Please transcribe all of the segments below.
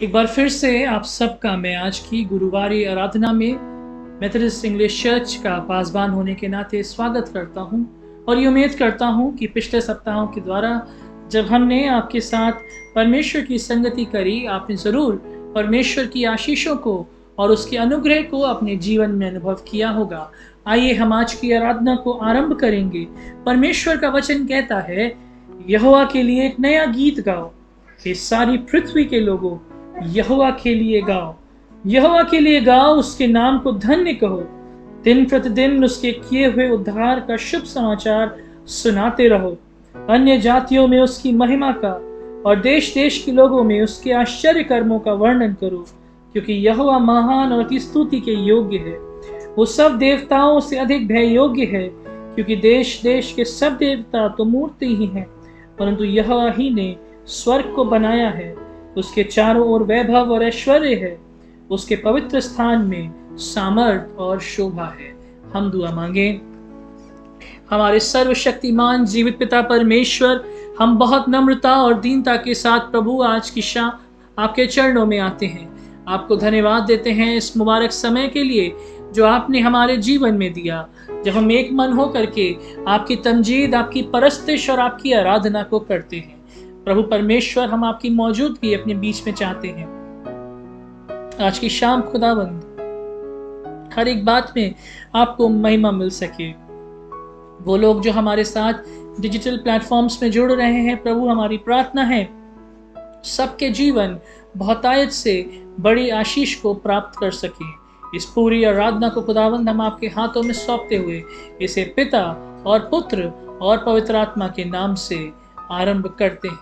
एक बार फिर से आप सबका मैं आज की गुरुवारी आराधना में मेथोडिस्ट इंग्लिश चर्च का पासबान होने के नाते स्वागत करता हूं और ये उम्मीद करता हूं कि पिछले सप्ताहों के द्वारा जब हमने आपके साथ परमेश्वर की संगति करी, आपने ज़रूर परमेश्वर की आशीषों को और उसके अनुग्रह को अपने जीवन में अनुभव किया होगा। आइए हम आज की आराधना को आरंभ करेंगे। परमेश्वर का वचन कहता है, यहोवा के लिए एक नया गीत गाओ, हे सारी पृथ्वी के लोगों, यहोवा के लिए गाओ। यहोवा के लिए गाओ, उसके नाम को धन्य कहो। दिन प्रतिदिन उसके किए हुए उद्धार का शुभ समाचार सुनाते रहो। अन्य जातियों में उसकी महिमा का और देश देश के लोगों में उसके आश्चर्य कर्मों का वर्णन करो, क्योंकि यहोवा महान और अति स्तुति के योग्य है। वो सब देवताओं से अधिक भय योग्य है, क्योंकि देश देश के सब देवता तो मूर्ति ही हैं, परंतु यहोवा ही ने स्वर्ग को बनाया है। उसके चारों ओर वैभव और ऐश्वर्य है, उसके पवित्र स्थान में सामर्थ और शोभा है। हम दुआ मांगे। हमारे सर्वशक्तिमान जीवित पिता परमेश्वर, हम बहुत नम्रता और दीनता के साथ प्रभु आज की शाम आपके चरणों में आते हैं। आपको धन्यवाद देते हैं इस मुबारक समय के लिए जो आपने हमारे जीवन में दिया, जब हम एक मन होकर के आपकी तमजीद, आपकी परस्तिश और आपकी आराधना को करते हैं। प्रभु परमेश्वर, हम आपकी मौजूदगी अपने बीच में चाहते हैं। आज की शाम खुदावंद हर एक बात में आपको महिमा मिल सके। वो लोग जो हमारे साथ डिजिटल प्लेटफॉर्म्स में जुड़ रहे हैं, प्रभु हमारी प्रार्थना है सबके जीवन बहुतायत से बड़ी आशीष को प्राप्त कर सके। इस पूरी आराधना को खुदावंद हम आपके हाथों में सौंपते हुए इसे पिता और पुत्र और पवित्र आत्मा के नाम से आरंभ करते हैं।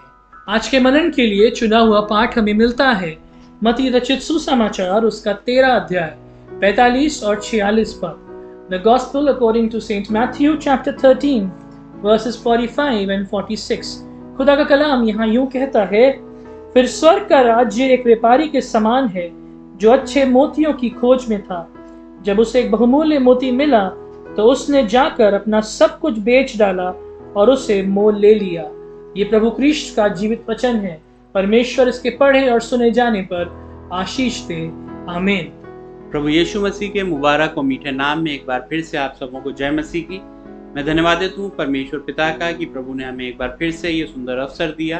आज के मनन के लिए चुना हुआ पाठ हमें मिलता है मत्ती रचित सुसमाचार, उसका 13 अध्याय 45 और 46 पद। The Gospel according to Saint Matthew chapter 13 verses 45 and 46। खुदा का कलाम यहाँ यूं कहता है, फिर स्वर्ग का राज्य एक व्यापारी के समान है जो अच्छे मोतियों की खोज में था। जब उसे एक बहुमूल्य मोती मिला तो उसने जाकर अपना सब कुछ बेच डाला और उसे मोल ले लिया। ये प्रभु क्रिस्ट का जीवित वचन है। परमेश्वर इसके पढ़े और सुने जाने पर आशीष दे। आमीन। प्रभु यीशु मसीह के मुबारक और मीठे नाम में एक बार फिर से आप सबों को जय मसीह की। मैं धन्यवाद देता हूँ परमेश्वर पिता का कि प्रभु ने हमें एक बार फिर से ये सुंदर अवसर दिया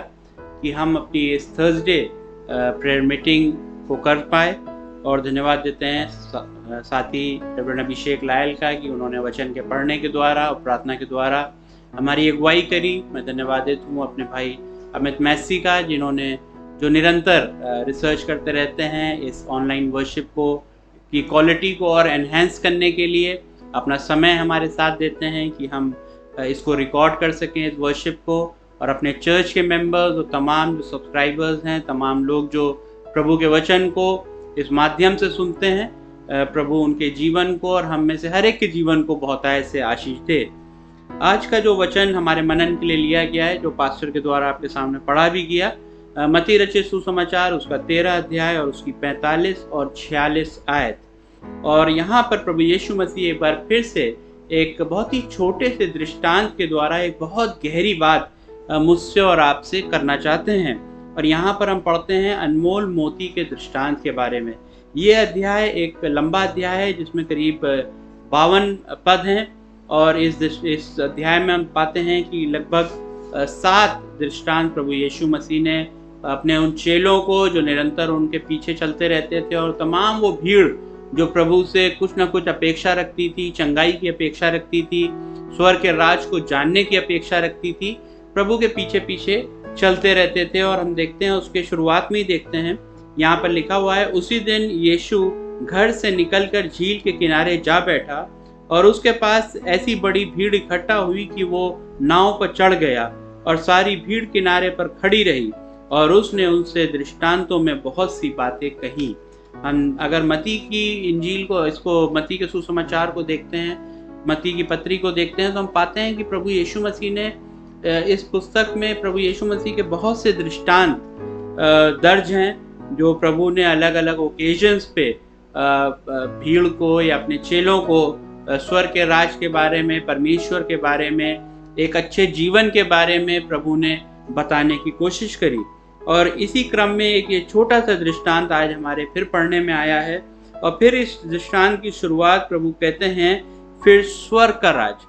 कि हम अपनी इस थर्सडे प्रेयर मीटिंग को कर पाए। और धन्यवाद देते हैं साथी रेवरेंड अभिषेक लायल का कि उन्होंने वचन के पढ़ने के द्वारा और प्रार्थना के द्वारा हमारी अगुवाई करी। मैं धन्यवाद देता हूँ अपने भाई अमित मैसी का, जिन्होंने जो निरंतर रिसर्च करते रहते हैं इस ऑनलाइन वर्शिप को की क्वालिटी को और एनहेंस करने के लिए अपना समय हमारे साथ देते हैं कि हम इसको रिकॉर्ड कर सकें इस वर्शिप को। और अपने चर्च के मेंबर्स और तमाम जो सब्सक्राइबर्स हैं, तमाम लोग जो प्रभु के वचन को इस माध्यम से सुनते हैं, प्रभु उनके जीवन को और हम में से हर एक के जीवन को बहुतायत से आशीष दे। आज का जो वचन हमारे मनन के लिए लिया गया है, जो पास्टर के द्वारा आपके सामने पढ़ा भी गया, मत्ती रचित सुसमाचार उसका 13 अध्याय और उसकी 45 और 46 आयत। और यहाँ पर प्रभु यीशु मसीह एक बार फिर से एक बहुत ही छोटे से दृष्टांत के द्वारा एक बहुत गहरी बात मुझसे और आपसे करना चाहते हैं। और यहाँ पर हम पढ़ते हैं अनमोल मोती के दृष्टांत के बारे में। ये अध्याय एक लंबा अध्याय है जिसमें करीब 52 पद हैं। और इस अध्याय में हम पाते हैं कि लगभग 7 दृष्टांत प्रभु यीशु मसीह ने अपने उन चेलों को जो निरंतर उनके पीछे चलते रहते थे और तमाम वो भीड़ जो प्रभु से कुछ ना कुछ अपेक्षा रखती थी, चंगाई की अपेक्षा रखती थी, स्वर्ग के राज को जानने की अपेक्षा रखती थी, प्रभु के पीछे पीछे चलते रहते थे। और हम देखते हैं उसके शुरुआत में ही देखते हैं, यहाँ पर लिखा हुआ है, उसी दिन यीशु घर से निकलकर झील के किनारे जा बैठा और उसके पास ऐसी बड़ी भीड़ इकट्ठा हुई कि वो नाव पर चढ़ गया और सारी भीड़ किनारे पर खड़ी रही और उसने उनसे दृष्टांतों में बहुत सी बातें कही। हम अगर मत्ती की इंजील को, इसको मत्ती के सुसमाचार को देखते हैं, मत्ती की पत्री को देखते हैं, तो हम पाते हैं कि प्रभु यीशु मसीह ने इस पुस्तक में प्रभु यीशु मसीह के बहुत से दृष्टांत दर्ज हैं जो प्रभु ने अलग अलग ओकेजन्स पे भीड़ को या अपने चेलों को स्वर्ग के राज के बारे में, परमेश्वर के बारे में, एक अच्छे जीवन के बारे में प्रभु ने बताने की कोशिश करी। और इसी क्रम में एक ये छोटा सा दृष्टांत आज हमारे फिर पढ़ने में आया है। और फिर इस दृष्टांत की शुरुआत प्रभु कहते हैं फिर स्वर्ग का राज।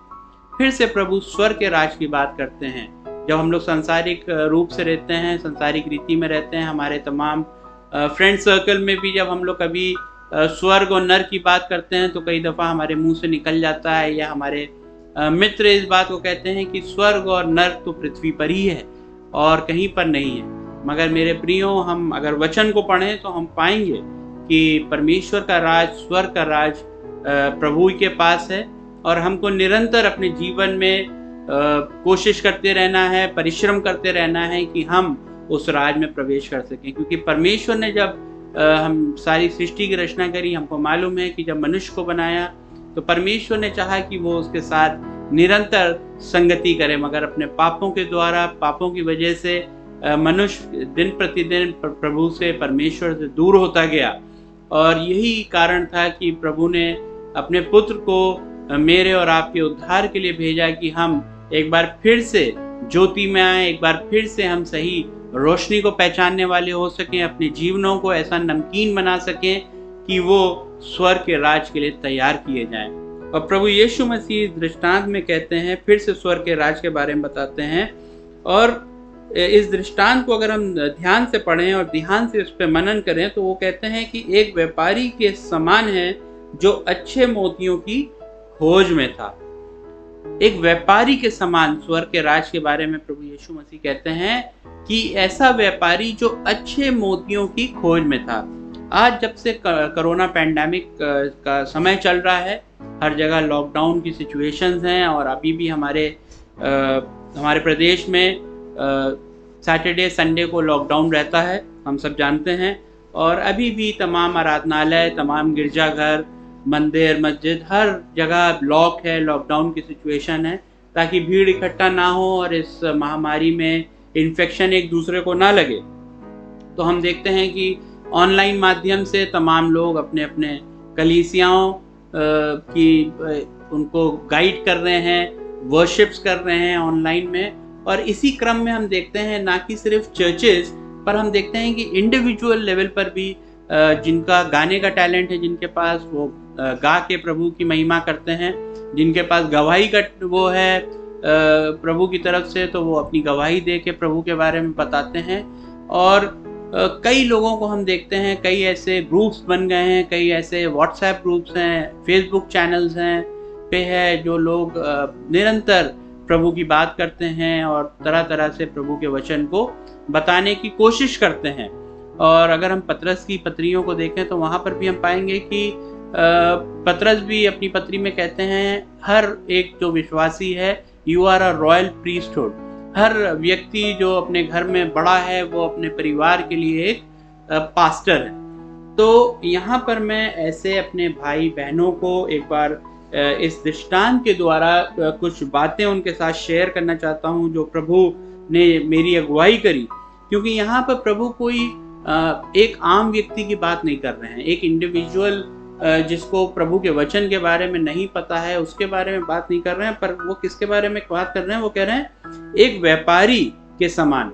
फिर से प्रभु स्वर्ग के राज की बात करते हैं। जब हम लोग सांसारिक रूप से रहते हैं, सांसारिक रीति में रहते हैं, हमारे तमाम फ्रेंड सर्कल में भी जब हम लोग कभी स्वर्ग और नर की बात करते हैं तो कई दफ़ा हमारे मुंह से निकल जाता है, या हमारे मित्र इस बात को कहते हैं कि स्वर्ग और नर तो पृथ्वी पर ही है और कहीं पर नहीं है। मगर मेरे प्रियो, हम अगर वचन को पढ़ें तो हम पाएंगे कि परमेश्वर का राज, स्वर्ग का राज प्रभु के पास है, और हमको निरंतर अपने जीवन में कोशिश करते रहना है, परिश्रम करते रहना है कि हम उस राज में प्रवेश कर सकें। क्योंकि परमेश्वर ने जब हम सारी सृष्टि की रचना करी, हमको मालूम है कि जब मनुष्य को बनाया तो परमेश्वर ने चाहा कि वो उसके साथ निरंतर संगति करे, मगर अपने पापों के द्वारा, पापों की वजह से मनुष्य दिन प्रतिदिन प्रभु से, परमेश्वर से दूर होता गया। और यही कारण था कि प्रभु ने अपने पुत्र को मेरे और आपके उद्धार के लिए भेजा कि हम एक बार फिर से ज्योति में आए, एक बार फिर से हम सही रोशनी को पहचानने वाले हो सकें, अपने जीवनों को ऐसा नमकीन बना सकें कि वो स्वर्ग के राज के लिए तैयार किए जाएं। और प्रभु यीशु मसीह दृष्टांत में कहते हैं, फिर से स्वर्ग के राज के बारे में बताते हैं। और इस दृष्टांत को अगर हम ध्यान से पढ़ें और ध्यान से इस पर मनन करें तो वो कहते हैं कि एक व्यापारी के समान है जो अच्छे मोतियों की खोज में था। एक व्यापारी के समान स्वर्ग के राज के बारे में प्रभु यीशु मसीह कहते हैं कि ऐसा व्यापारी जो अच्छे मोतियों की खोज में था। आज जब से कोरोना पैंडेमिक का समय चल रहा है, हर जगह लॉकडाउन की सिचुएशंस हैं, और अभी भी हमारे प्रदेश में सैटरडे संडे को लॉकडाउन रहता है, हम सब जानते हैं। और अभी भी तमाम आराधनालय, तमाम गिरजाघर, मंदिर, मस्जिद, हर जगह लॉक है, लॉकडाउन की सिचुएशन है, ताकि भीड़ इकट्ठा ना हो और इस महामारी में इन्फेक्शन एक दूसरे को ना लगे। तो हम देखते हैं कि ऑनलाइन माध्यम से तमाम लोग अपने अपने कलीसियाओं की उनको गाइड कर रहे हैं, वर्शिप्स कर रहे हैं ऑनलाइन में। और इसी क्रम में हम देखते हैं ना कि सिर्फ चर्चेस पर, हम देखते हैं कि इंडिविजुअल लेवल पर भी जिनका गाने का टैलेंट है, जिनके पास वो गा के प्रभु की महिमा करते हैं, जिनके पास गवाही का वो है प्रभु की तरफ से, तो वो अपनी गवाही दे के प्रभु के बारे में बताते हैं। और कई लोगों को हम देखते हैं, कई ऐसे ग्रुप्स बन गए हैं, कई ऐसे व्हाट्सएप ग्रुप्स हैं, फेसबुक चैनल्स हैं पे है, जो लोग निरंतर प्रभु की बात करते हैं और तरह तरह से प्रभु के वचन को बताने की कोशिश करते हैं। और अगर हम पतरस की पत्रियों को देखें तो वहाँ पर भी हम पाएंगे कि पतरस भी अपनी पत्री में कहते हैं, हर एक जो विश्वासी है, you are a royal priesthood. हर व्यक्ति जो अपने घर में बड़ा है वो अपने परिवार के लिए एक पास्टर है। तो यहाँ पर मैं ऐसे अपने भाई बहनों को एक बार इस दृष्टांत के द्वारा कुछ बातें उनके साथ शेयर करना चाहता हूँ जो प्रभु ने मेरी अगुवाई करी। क्योंकि यहाँ पर प्रभु कोई एक आम व्यक्ति की बात नहीं कर रहे हैं, एक इंडिविजुअल जिसको प्रभु के वचन के बारे में नहीं पता है उसके बारे में बात नहीं कर रहे हैं, पर वो किसके बारे में बात कर रहे हैं? वो कह रहे हैं एक व्यापारी के समान।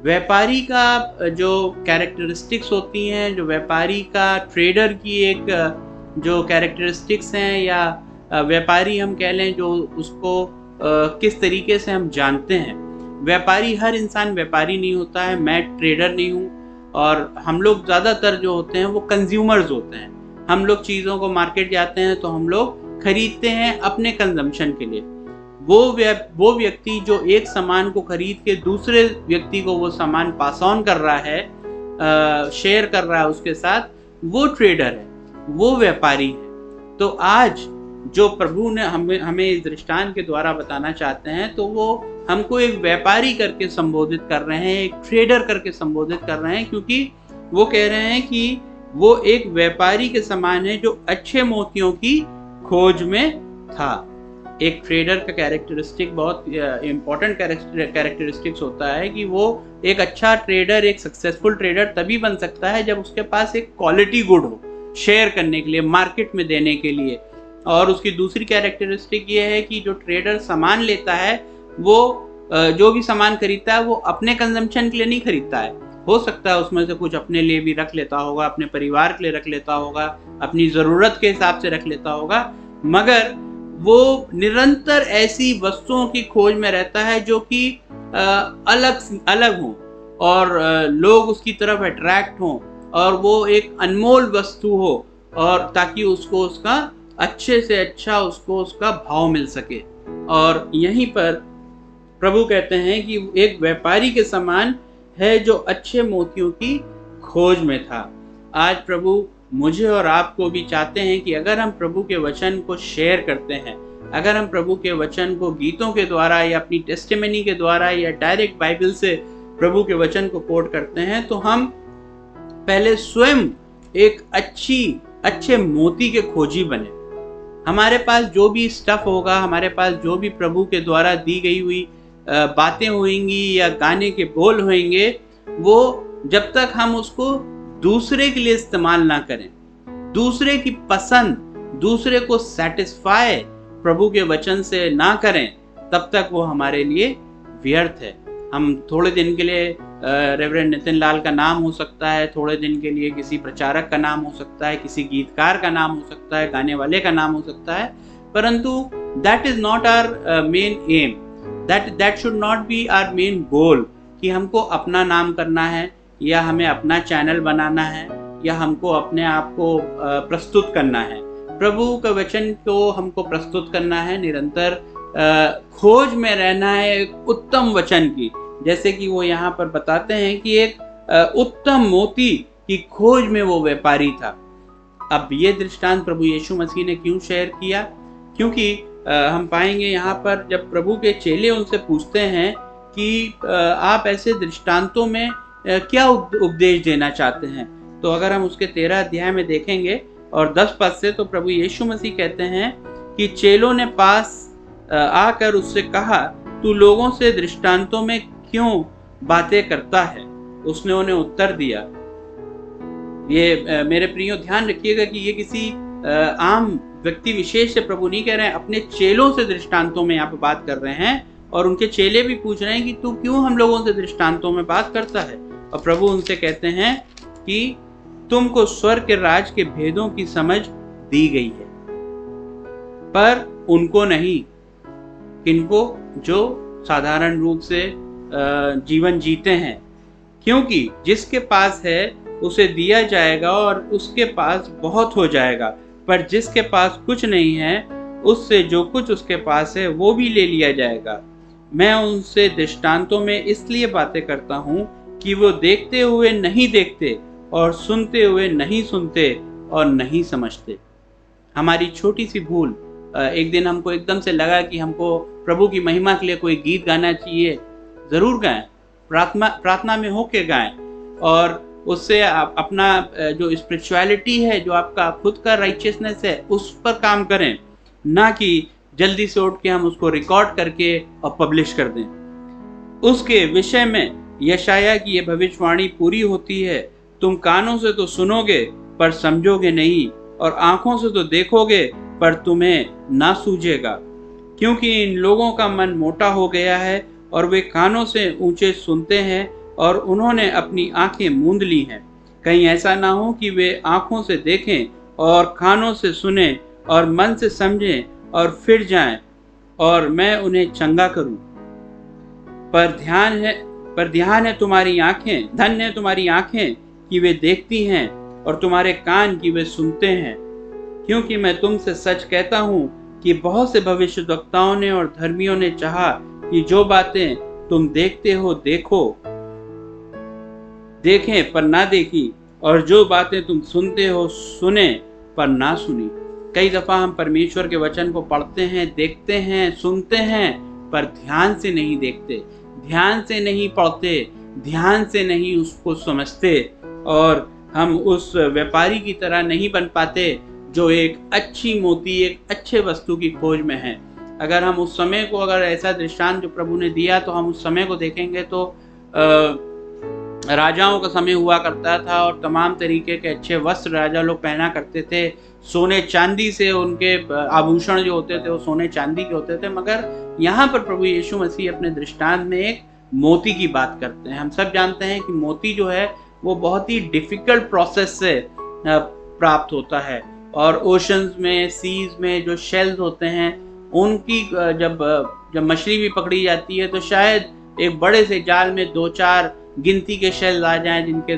व्यापारी का जो कैरेक्टरिस्टिक्स होती हैं, जो व्यापारी का, ट्रेडर की एक जो कैरेक्टरिस्टिक्स हैं, या व्यापारी हम कह लें, जो उसको किस तरीके से हम जानते हैं। व्यापारी, हर इंसान व्यापारी नहीं होता है, मैं ट्रेडर नहीं हूँ, और हम लोग ज़्यादातर जो होते हैं वो कंज्यूमर्स होते हैं। हम लोग चीज़ों को मार्केट जाते हैं तो हम लोग खरीदते हैं अपने कंजम्पशन के लिए। वो व्यक्ति जो एक सामान को खरीद के दूसरे व्यक्ति को वो सामान पास ऑन कर रहा है, शेयर कर रहा है उसके साथ, वो ट्रेडर है, वो व्यापारी है। तो आज जो प्रभु ने हमें इस दृष्टांत के द्वारा बताना चाहते हैं, तो वो हमको एक व्यापारी करके संबोधित कर रहे हैं, एक ट्रेडर करके संबोधित कर रहे हैं, क्योंकि वो कह रहे हैं कि वो एक व्यापारी के समान है जो अच्छे मोतियों की खोज में था। एक ट्रेडर का कैरेक्टरिस्टिक बहुत इम्पोर्टेंट कैरेक्टरिस्टिक्स होता है कि वो एक अच्छा ट्रेडर, एक सक्सेसफुल ट्रेडर तभी बन सकता है जब उसके पास एक क्वालिटी गुड हो शेयर करने के लिए, मार्केट में देने के लिए। और उसकी दूसरी कैरेक्टरिस्टिक ये है कि जो ट्रेडर सामान लेता है वो जो भी सामान खरीदता है वो अपने कंजम्पशन के लिए नहीं खरीदता है। हो सकता है उसमें से कुछ अपने लिए भी रख लेता होगा, अपने परिवार के लिए रख लेता होगा, अपनी ज़रूरत के हिसाब से रख लेता होगा, मगर वो निरंतर ऐसी वस्तुओं की खोज में रहता है जो कि अलग हों और लोग उसकी तरफ अट्रैक्ट हों और वो एक अनमोल वस्तु हो, और ताकि उसको उसका अच्छे से अच्छा उसको उसका भाव मिल सके। और यहीं पर प्रभु कहते हैं कि एक व्यापारी के समान है जो अच्छे मोतियों की खोज में था। आज प्रभु मुझे और आपको भी चाहते हैं कि अगर हम प्रभु के वचन को शेयर करते हैं, अगर हम प्रभु के वचन को गीतों के द्वारा या अपनी टेस्टिमनी के द्वारा या डायरेक्ट बाइबल से प्रभु के वचन को कोट करते हैं, तो हम पहले स्वयं एक अच्छे मोती के खोजी बने। हमारे पास जो भी स्टफ होगा, हमारे पास जो भी प्रभु के द्वारा दी गई हुई बातें होंगी या गाने के बोल होंगे, वो जब तक हम उसको दूसरे के लिए इस्तेमाल ना करें, दूसरे की पसंद, दूसरे को सेटिस्फाई प्रभु के वचन से ना करें, तब तक वो हमारे लिए व्यर्थ है। हम थोड़े दिन के लिए रेवरेंड नितिन लाल का नाम हो सकता है, थोड़े दिन के लिए किसी प्रचारक का नाम हो सकता है, किसी गीतकार का नाम हो सकता है, गाने वाले का नाम हो सकता है, परंतु that is not our main aim, that should not be our main goal कि हमको अपना नाम करना है या हमें अपना चैनल बनाना है या हमको अपने आप को प्रस्तुत करना है। प्रभु का वचन को हमको प्रस्तुत करना है, निरंतर खोज में रहना है एक उत्तम वचन की, जैसे कि वो यहाँ पर बताते हैं कि एक उत्तम मोती की खोज में वो व्यापारी था। अब ये दृष्टांत प्रभु यीशु मसीह ने क्यों शेयर किया? क्योंकि हम पाएंगे यहाँ पर जब प्रभु के चेले उनसे पूछते हैं कि आप ऐसे दृष्टांतों में क्या उपदेश देना चाहते हैं, तो अगर हम उसके 13 अध्याय में देखेंगे और 10 पद से, तो प्रभु यीशु मसीह कहते हैं कि चेलों ने पास आकर उससे कहा, तू लोगों से दृष्टांतों में क्यों बातें करता है? उसने उन्हें उत्तर दिया। ये मेरे प्रियो ध्यान रखिएगा कि ये किसी आम व्यक्ति विशेष से प्रभु नहीं कह रहे हैं, अपने चेलों से दृष्टांतों में यहाँ पे बात कर रहे हैं, और उनके चेले भी पूछ रहे हैं कि तू क्यों हम लोगों से दृष्टांतों में बात करता है। और प्रभु उनसे कहते हैं कि तुमको स्वर्ग के राज के भेदों की समझ दी गई है, पर उनको नहीं। किनको? जो साधारण रूप से जीवन जीते हैं, क्योंकि जिसके पास है उसे दिया जाएगा और उसके पास बहुत हो जाएगा, पर जिसके पास कुछ नहीं है उससे जो कुछ उसके पास है वो भी ले लिया जाएगा। मैं उनसे दृष्टांतों में इसलिए बातें करता हूँ कि वो देखते हुए नहीं देखते और सुनते हुए नहीं सुनते और नहीं समझते। हमारी छोटी सी भूल, एक दिन हमको एकदम से लगा कि हमको प्रभु की महिमा के लिए कोई गीत गाना चाहिए, ज़रूर गाएं, प्रार्थना में होके गाएं, और उससे आप अपना जो स्पिरिचुअलिटी है, जो आपका खुद का राइचियसनेस है, उस पर काम करें, ना कि जल्दी से उठ के हम उसको रिकॉर्ड करके और पब्लिश कर दें। उसके विषय में यशाया की ये भविष्यवाणी पूरी होती है, तुम कानों से तो सुनोगे पर समझोगे नहीं, और आंखों से तो देखोगे पर तुम्हें ना सूझेगा, क्योंकि इन लोगों का मन मोटा हो गया है और वे कानों से ऊंचे सुनते हैं और उन्होंने अपनी आंखें मूंद ली हैं। कहीं ऐसा ना हो कि वे आंखों से देखें और कानों से सुनें और मन से समझें और फिर जाएं और मैं उन्हें चंगा करूं। पर ध्यान है तुम्हारी आंखें, धन्य है तुम्हारी आंखें कि वे देखती हैं और तुम्हारे कान कि वे सुनते हैं, क्योंकि मैं तुमसे सच कहता हूँ कि बहुत से भविष्यद्वक्ताओं ने और धर्मियों ने चाहा कि जो बातें तुम देखते हो देखें पर ना देखी, और जो बातें तुम सुनते हो सुने पर ना सुनी। कई दफा हम परमेश्वर के वचन को पढ़ते हैं, देखते हैं, सुनते हैं, पर ध्यान से नहीं देखते, ध्यान से नहीं पढ़ते, ध्यान से नहीं उसको समझते, और हम उस व्यापारी की तरह नहीं बन पाते जो एक अच्छी मोती, एक अच्छे वस्तु की खोज में है। अगर हम उस समय को, अगर ऐसा दृष्टांत जो प्रभु ने दिया, तो हम उस समय को देखेंगे तो राजाओं का समय हुआ करता था और तमाम तरीके के अच्छे वस्त्र राजा लोग पहना करते थे। सोने चांदी से उनके आभूषण जो होते थे वो सोने चांदी के होते थे। मगर यहाँ पर प्रभु यीशु मसीह अपने दृष्टांत में एक मोती की बात करते हैं। हम सब जानते हैं कि मोती जो है वो बहुत ही डिफिकल्ट प्रोसेस से प्राप्त होता है, और ओशंस में, सीज में जो शेल्स होते हैं उनकी जब मछली भी पकड़ी जाती है तो शायद एक बड़े से जाल में 2-4 गिनती के शेल्स आ जाएं जिनके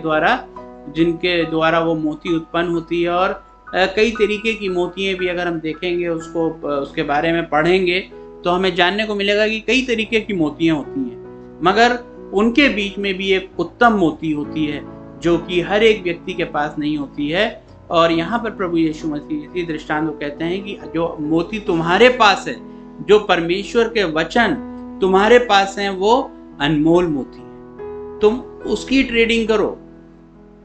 द्वारा वो मोती उत्पन्न होती है। और कई तरीके की मोतियाँ भी अगर हम देखेंगे, उसके बारे में पढ़ेंगे तो हमें जानने को मिलेगा कि कई तरीके की मोतियाँ होती हैं, मगर उनके बीच में भी एक उत्तम मोती होती है जो कि हर एक व्यक्ति के पास नहीं होती है। और यहाँ पर प्रभु यीशु मसीह इसी दृष्टांत को कहते हैं कि जो मोती तुम्हारे पास है, जो परमेश्वर के वचन तुम्हारे पास हैं, वो अनमोल मोती है। तुम उसकी ट्रेडिंग करो,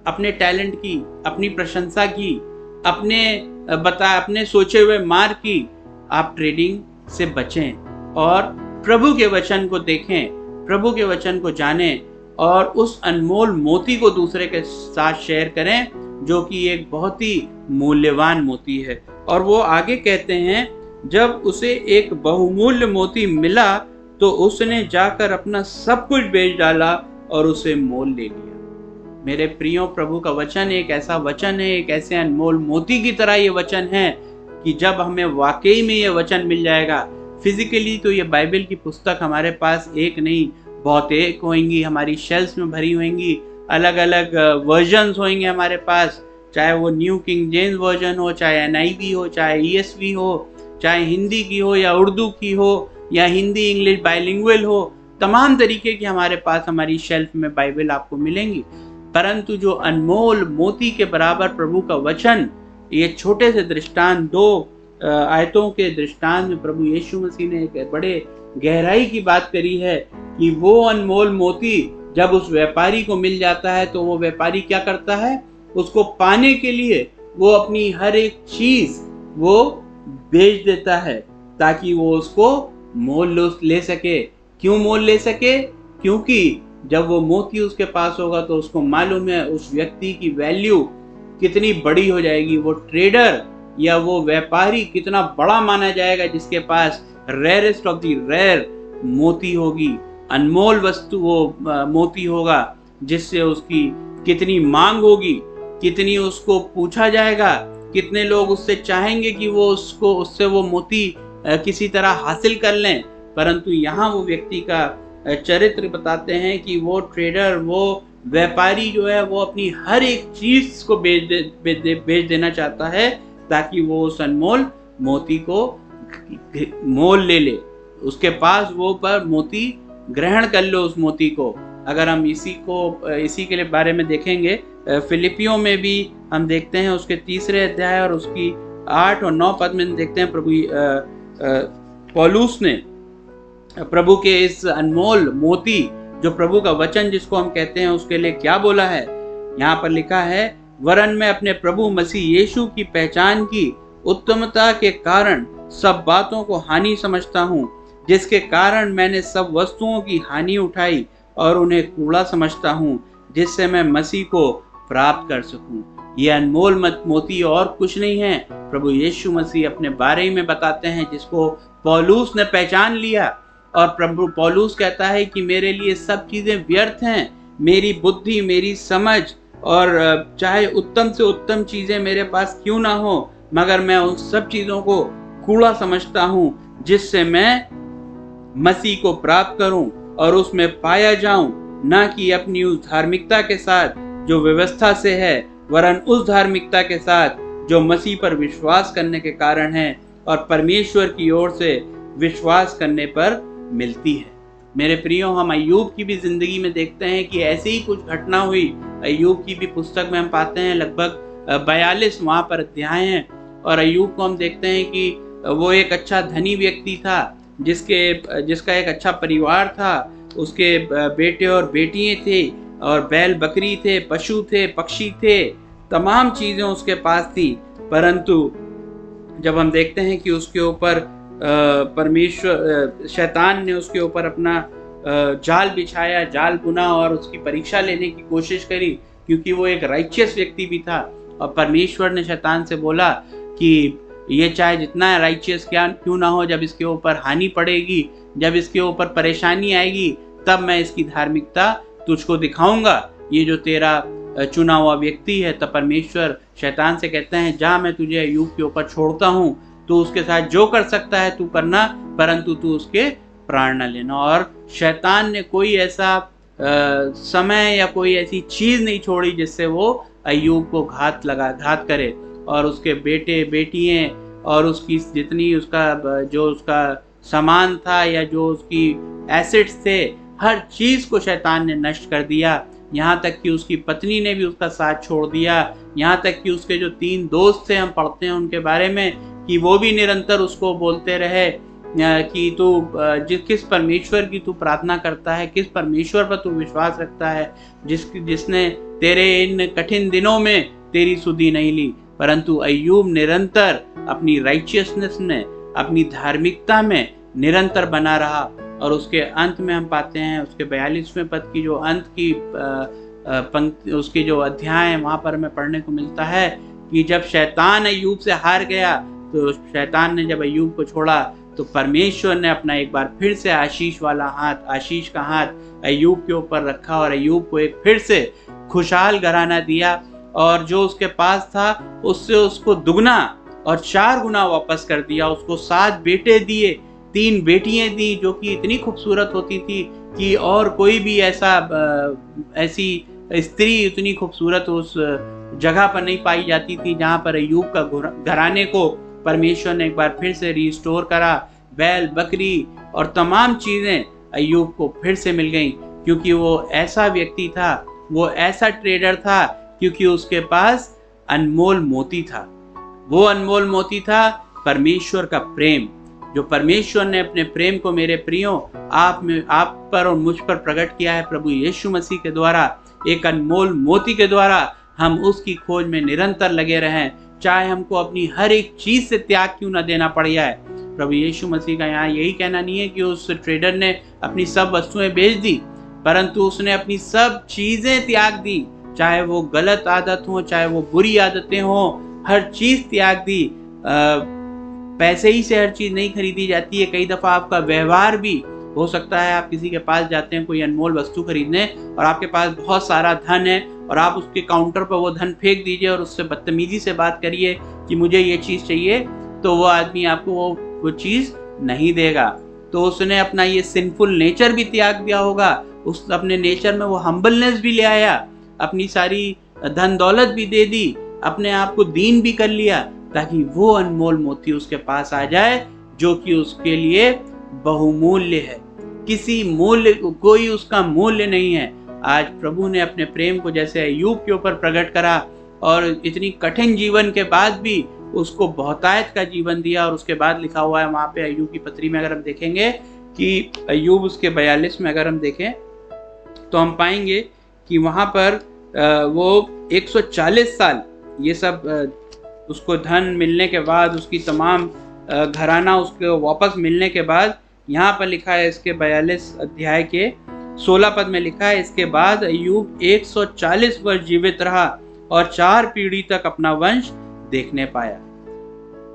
अपने टैलेंट की, अपनी प्रशंसा की, अपने सोचे हुए मार्ग की आप ट्रेडिंग से बचें और प्रभु के वचन को देखें, प्रभु के वचन को जानें और उस अनमोल मोती को दूसरे के साथ शेयर करें जो कि एक बहुत ही मूल्यवान मोती है। और वो आगे कहते हैं, जब उसे एक बहुमूल्य मोती मिला तो उसने जाकर अपना सब कुछ बेच डाला और उसे मोल ले लिया। मेरे प्रियो, प्रभु का वचन एक ऐसा वचन है, एक ऐसे अनमोल मोती की तरह ये वचन है कि जब हमें वाकई में ये वचन मिल जाएगा, फिजिकली तो ये बाइबल की पुस्तक हमारे पास एक नहीं बहुत एक होंगी, हमारी शेल्फ्स में भरी होंगी, अलग अलग वर्जन्स होंगे हमारे पास, चाहे वो न्यू किंग जेम्स वर्जन हो, चाहे NIV हो, चाहे ESV हो, चाहे हिंदी की हो या उर्दू की हो या हिंदी इंग्लिश बाइलिंगुअल हो, तमाम तरीके की हमारे पास हमारी शेल्फ में बाइबल आपको मिलेंगी। परंतु जो अनमोल मोती के बराबर प्रभु का वचन, ये छोटे से दृष्टांत, 2 आयतों के दृष्टांत में प्रभु यीशु मसीह ने एक बड़े गहराई की बात करी है कि वो अनमोल मोती जब उस व्यापारी को मिल जाता है तो वो व्यापारी क्या करता है, उसको पाने के लिए वो अपनी हर एक चीज वो बेच देता है ताकि वो उसको मोल ले सके। क्यों मोल ले सके? क्योंकि जब वो मोती उसके पास होगा तो उसको मालूम है उस व्यक्ति की वैल्यू कितनी बड़ी हो जाएगी, वो ट्रेडर या वो व्यापारी कितना बड़ा माना जाएगा जिसके पास रेयरेस्ट ऑफ द रेयर मोती होगी, अनमोल वस्तु वो मोती होगा, जिससे उसकी कितनी मांग होगी, कितनी उसको पूछा जाएगा, कितने लोग उससे चाहेंगे कि वो उससे वो मोती किसी तरह हासिल कर लें। परंतु यहाँ वो व्यक्ति का चरित्र बताते हैं कि वो ट्रेडर, वो व्यापारी जो है वो अपनी हर एक चीज को बेच देना चाहता है ताकि वो उस अनमोल मोती को मोल ले ले, उसके पास वो पर मोती ग्रहण कर लो उस मोती को। अगर हम इसी के लिए बारे में देखेंगे, फिलिपियों में भी हम देखते हैं उसके 3 अध्याय और उसकी 8 और 9 पद में देखते हैं पौलुस ने प्रभु के इस अनमोल मोती जो प्रभु का वचन जिसको हम कहते हैं उसके लिए क्या बोला है। यहाँ पर लिखा है, वरन मैं अपने प्रभु मसीह यीशु की पहचान की उत्तमता के कारण सब बातों को हानि समझता हूँ, जिसके कारण मैंने सब वस्तुओं की हानि उठाई और उन्हें कूड़ा समझता हूँ, जिससे मैं मसीह को प्राप्त कर सकूं। ये अनमोल मोती और कुछ नहीं है, प्रभु यीशु मसीह अपने बारे में बताते हैं जिसको पौलुस ने पहचान लिया। और प्रभु पौलुस कहता है कि मेरे लिए सब चीजें व्यर्थ हैं, मेरी बुद्धि, मेरी समझ और चाहे उत्तम से उत्तम चीजें मेरे पास क्यों ना हो, मगर मैं उन सब चीजों को कूड़ा समझता हूँ, जिससे मैं मसीह को प्राप्त करूं और उसमें पाया जाऊं, ना कि अपनी उस धार्मिकता के साथ जो व्यवस्था से है, वरन उस धार्मिकता के साथ जो मसीह पर विश्वास करने के कारण है और परमेश्वर की ओर से विश्वास करने पर मिलती है। मेरे प्रियो, हम अय्यूब की भी जिंदगी में देखते हैं कि ऐसी ही कुछ घटना हुई। अय्यूब की भी पुस्तक में हम पाते हैं लगभग 42 वहाँ पर अध्याय हैं और अय्यूब को हम देखते हैं कि वो एक अच्छा धनी व्यक्ति था जिसका एक अच्छा परिवार था, उसके बेटे और बेटियां थे और बैल बकरी थे, पशु थे, पक्षी थे, तमाम चीजें उसके पास थी। परंतु जब हम देखते हैं कि उसके ऊपर परमेश्वर शैतान ने उसके ऊपर अपना जाल बिछाया, जाल बुना और उसकी परीक्षा लेने की कोशिश करी, क्योंकि वो एक राइचियस व्यक्ति भी था। और परमेश्वर ने शैतान से बोला कि ये चाहे जितना राइचियस क्यों ना हो, जब इसके ऊपर हानि पड़ेगी, जब इसके ऊपर परेशानी आएगी, तब मैं इसकी धार्मिकता तुझको दिखाऊंगा। ये जो तेरा चुना हुआ व्यक्ति है। तब परमेश्वर शैतान से कहते हैं, जा, मैं तुझे अय्यूब के ऊपर छोड़ता हूँ, तू उसके साथ जो कर सकता है तू करना, परंतु तू उसके प्राण न लेना। और शैतान ने कोई ऐसा समय या कोई ऐसी चीज नहीं छोड़ी जिससे वो अय्यूब को घात करे। और उसके बेटे बेटियां और उसकी जितनी उसका सामान था या जो उसकी एसेट्स थे, हर चीज को शैतान ने नष्ट कर दिया। यहाँ तक कि उसकी पत्नी ने भी उसका साथ छोड़ दिया। यहाँ तक कि उसके जो 3 दोस्त थे, हम पढ़ते हैं उनके बारे में, कि वो भी निरंतर उसको बोलते रहे कि तू किस परमेश्वर की तू प्रार्थना करता है, किस परमेश्वर पर तू विश्वास रखता है, जिसने तेरे इन कठिन दिनों में तेरी सुधि नहीं ली। परंतु अय्यूब निरंतर अपनी राइचियसनेस में, अपनी धार्मिकता में निरंतर बना रहा। और उसके अंत में हम पाते हैं, उसके 42वें पद की जो अंत की पंक्ति, उसके जो अध्याय है, वहां पर हमें पढ़ने को मिलता है कि जब शैतान अय्यूब से हार गया, तो शैतान ने जब अय्यूब को छोड़ा, तो परमेश्वर ने अपना एक बार फिर से आशीष का हाथ अय्यूब के ऊपर रखा और अय्यूब को एक फिर से खुशहाल घराना दिया। और जो उसके पास था उससे उसको दुगना और 4 गुना वापस कर दिया। उसको 7 बेटे दिए, 3 बेटियां दी, जो कि इतनी खूबसूरत होती थी कि और कोई भी ऐसी स्त्री इतनी खूबसूरत उस जगह पर नहीं पाई जाती थी जहां पर अय्यूब का घराने को परमेश्वर ने एक बार फिर से रिस्टोर करा। बैल, बकरी और तमाम चीजें अय्यूब को फिर से मिल गईं, क्योंकि वो ऐसा व्यक्ति था, वो ऐसा ट्रेडर था, क्योंकि उसके पास अनमोल मोती था। वो अनमोल मोती था परमेश्वर का प्रेम, जो परमेश्वर ने अपने प्रेम को मेरे प्रियो आप पर और मुझ पर प्रकट किया है प्रभु यीशु मसीह के द्वारा। एक अनमोल मोती के द्वारा हम उसकी खोज में निरंतर लगे रहें, चाहे हमको अपनी हर एक चीज से त्याग क्यों न देना पड़ जाए। प्रभु यीशु मसीह का यहाँ यही कहना नहीं है कि उस ट्रेडर ने अपनी सब वस्तुएं बेच दी, परंतु उसने अपनी सब चीजें त्याग दी, चाहे वो गलत आदत हो, चाहे वो बुरी आदतें हो, हर चीज त्याग दी। पैसे ही से हर चीज नहीं खरीदी जाती है। कई दफा आपका व्यवहार भी हो सकता है, आप किसी के पास जाते हैं कोई अनमोल वस्तु खरीदने और आपके पास बहुत सारा धन है और आप उसके काउंटर पर वो धन फेंक दीजिए और उससे बदतमीजी से बात करिए कि मुझे ये चीज चाहिए, तो वो आदमी आपको वो चीज नहीं देगा। तो उसने अपना ये सिंफुल नेचर भी त्याग दिया होगा, उस अपने नेचर में वो हम्बलनेस भी ले आया, अपनी सारी धन दौलत भी दे दी, अपने आप को दीन भी कर लिया, ताकि वो अनमोल मोती उसके पास आ जाए जो कि उसके लिए बहुमूल्य है। किसी मूल्य, कोई उसका मूल्य नहीं है। आज प्रभु ने अपने प्रेम को जैसे अय्यूब के ऊपर प्रकट करा और इतनी कठिन जीवन के बाद भी उसको बहुतायत का जीवन दिया। और उसके बाद लिखा हुआ है वहां पे अय्यूब की पत्री में, अगर हम देखेंगे कि अय्यूब उसके 42 में अगर हम देखें तो हम पाएंगे कि वहां पर वो 140 साल ये सब उसको धन मिलने के बाद, उसकी तमाम घराना उसको वापस मिलने के बाद, यहाँ पर लिखा है इसके 42 अध्याय के 16 पद में लिखा है, इसके बाद अय्यूब 140 वर्ष जीवित रहा और 4 पीढ़ी तक अपना वंश देखने पाया।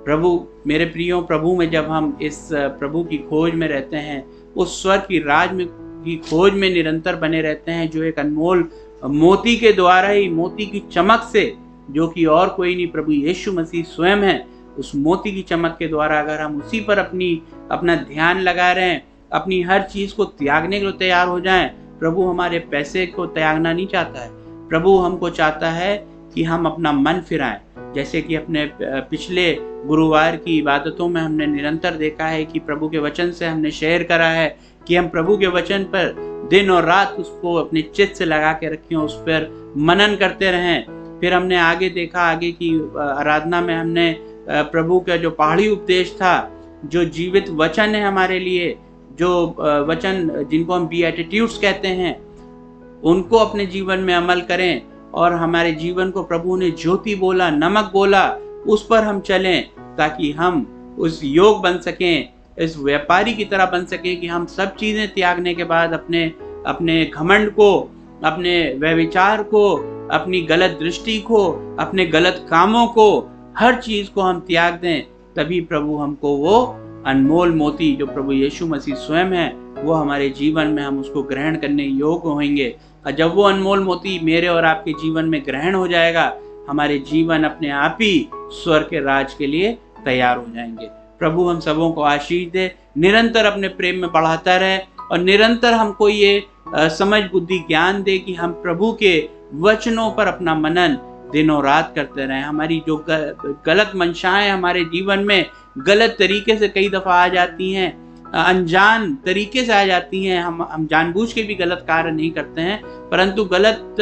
प्रभु मेरे प्रियो, प्रभु में जब हम इस प्रभु की खोज में रहते हैं, उस स्वर्ग की राज में की खोज में निरंतर बने रहते हैं, जो एक अनमोल मोती के द्वारा ही, मोती की चमक से, जो कि और कोई नहीं प्रभु यीशु मसीह स्वयं है, उस मोती की चमक के द्वारा अगर हम उसी पर अपना ध्यान लगा रहे हैं, अपनी हर चीज को त्यागने के लिए तैयार हो जाएं। प्रभु हमारे पैसे को त्यागना नहीं चाहता है, प्रभु हमको चाहता है कि हम अपना मन फिराएं। जैसे कि अपने पिछले गुरुवार की इबादतों में हमने निरंतर देखा है कि प्रभु के वचन से हमने शेयर करा है कि हम प्रभु के वचन पर दिन और रात उसको अपने चित्त से लगा के रखें, उस पर मनन करते रहें। फिर हमने आगे देखा, आगे की आराधना में हमने प्रभु का जो पहाड़ी उपदेश था, जो जीवित वचन है हमारे लिए, जो वचन जिनको हम बीएटिट्यूड्स कहते हैं, उनको अपने जीवन में अमल करें और हमारे जीवन को प्रभु ने ज्योति बोला, नमक बोला, उस पर हम चलें ताकि हम उस योग बन सकें, इस व्यापारी की तरह बन सकें कि हम सब चीज़ें त्यागने के बाद अपने घमंड को, अपने व्यभिचार को, अपनी गलत दृष्टि को, अपने गलत कामों को, हर चीज़ को हम त्याग दें। तभी प्रभु हमको वो अनमोल मोती जो प्रभु यीशु मसीह स्वयं है, वो हमारे जीवन में हम उसको ग्रहण करने योग्य होंगे। और जब वो अनमोल मोती मेरे और आपके जीवन में ग्रहण हो जाएगा, हमारे जीवन अपने आप ही स्वर्ग के राज के लिए तैयार हो जाएंगे। प्रभु हम सबों को आशीष दे, निरंतर अपने प्रेम में बढ़ाता रहे और निरंतर हमको ये समझ बुद्धि ज्ञान दे कि हम प्रभु के वचनों पर अपना मनन दिनों रात करते रहें। हमारी जो गलत मंशाएं हमारे जीवन में गलत तरीके से कई दफ़ा आ जाती हैं, अनजान तरीके से आ जाती हैं, हम जानबूझ के भी गलत कार्य नहीं करते हैं, परंतु गलत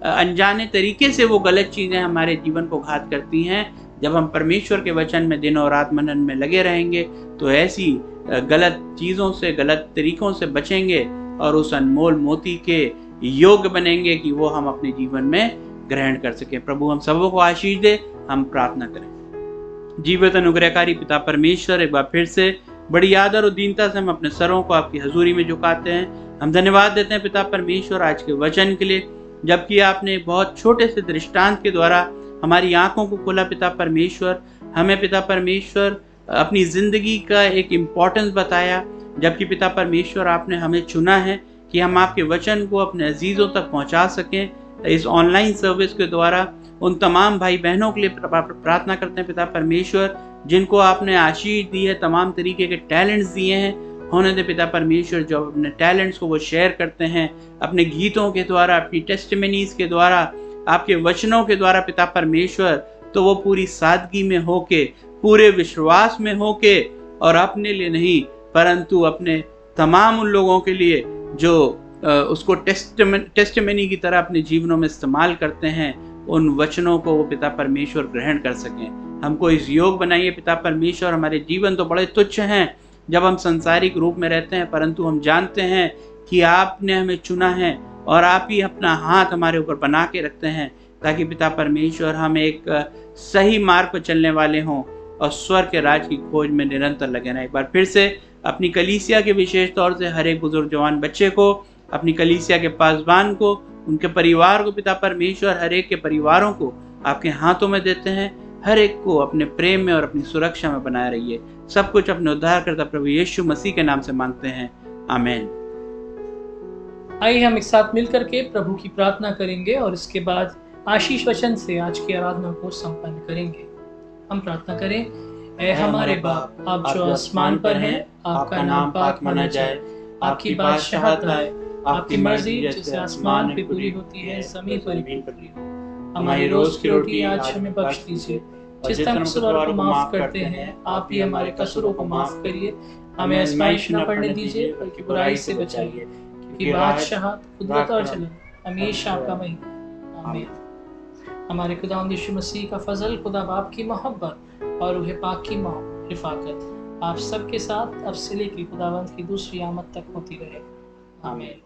अनजाने तरीके से वो गलत चीज़ें हमारे जीवन को घात करती हैं। जब हम परमेश्वर के वचन में दिन और रात मनन में लगे रहेंगे तो ऐसी गलत चीज़ों से, गलत तरीकों से बचेंगे और उस अनमोल मोती के योग्य बनेंगे कि वो हम अपने जीवन में ग्रहण कर सकें। प्रभु हम सबों को आशीष दे। हम प्रार्थना करें। जीवित अनुग्रहकारी पिता परमेश्वर, एक बार फिर से बड़ी आदर और दीनता से हम अपने सरों को आपकी हजूरी में झुकाते हैं। हम धन्यवाद देते हैं पिता परमेश्वर आज के वचन के लिए, जबकि आपने बहुत छोटे से दृष्टांत के द्वारा हमारी आंखों को खोला। पिता परमेश्वर, हमें पिता परमेश्वर अपनी ज़िंदगी का एक इम्पोर्टेंस बताया, जबकि पिता परमेश्वर आपने हमें चुना है कि हम आपके वचन को अपने अजीज़ों तक पहुंचा सकें। इस ऑनलाइन सर्विस के द्वारा उन तमाम भाई बहनों के लिए प्रार्थना करते हैं पिता परमेश्वर, जिनको आपने आशीष दी है, तमाम तरीके के टैलेंट्स दिए हैं, होने दे पिता परमेश्वर जो अपने टैलेंट्स को वो शेयर करते हैं अपने गीतों के द्वारा, अपनी टेस्टिमनीज के द्वारा, आपके वचनों के द्वारा पिता परमेश्वर, तो वो पूरी सादगी में होके, पूरे विश्वास में होके, और अपने लिए नहीं परंतु अपने तमाम उन लोगों के लिए जो उसको टेस्टिमनी की तरह अपने जीवनों में इस्तेमाल करते हैं, उन वचनों को वो पिता परमेश्वर ग्रहण कर सकें। हमको इस योग बनाइए पिता परमेश्वर। हमारे जीवन तो बड़े तुच्छ हैं जब हम सांसारिक रूप में रहते हैं, परंतु हम जानते हैं कि आपने हमें चुना है और आप ही अपना हाथ हमारे ऊपर बना के रखते हैं, ताकि पिता परमेश्वर हम एक सही मार्ग पर चलने वाले हों और स्वर्ग के राज की खोज में निरंतर लगे रहें। एक बार फिर से अपनी कलीसिया के विशेष तौर से हर एक बुजुर्ग जवान बच्चे को, अपनी कलीसिया के पासबान को, उनके परिवार को पिता परमेश्वर, हर एक के परिवारों को आपके हाथों में देते हैं। हर एक को अपने प्रेम में और अपनी सुरक्षा में बनाए रहिए। सब कुछ अपने उद्धारकर्ता प्रभु यीशु मसीह के नाम से मांगते हैं, आमीन। आइए हम एक साथ मिलकर के प्रभु की प्रार्थना करेंगे और इसके बाद आशीष वचन से आज की आराधना को संपन्न करेंगे। हम प्रार्थना करें। ऐ हमारे बाप, आप जो आसमान पर हैं, आपका नाम पाक माना जाए, आपकी बादशाहत आए, आपकी मर्जी जैसे आसमान पे पूरी होती है जमीन पर भी पूरी हो। हमारी रोज की रोटी आज हमें बख्श दीजिए, जिस हम कसूरों को माफ करते हैं आप भी हमारे कसूरों को माफ करिए। हमें आजमाइश न पड़ने दीजिए बल्कि बुराई से बचाइए, क्योंकि बादशाहत, कुदरत और जलाल हमेशा आपका वही। आमीन। हमारे खुदावंद यीशु मसीह का फजल, खुदा बाप की मोहब्बत और रूह पाक की रिफाकत आप सबके साथ अब से लेकर खुदावंद की दूसरी आमद तक होती रहे। आमीन।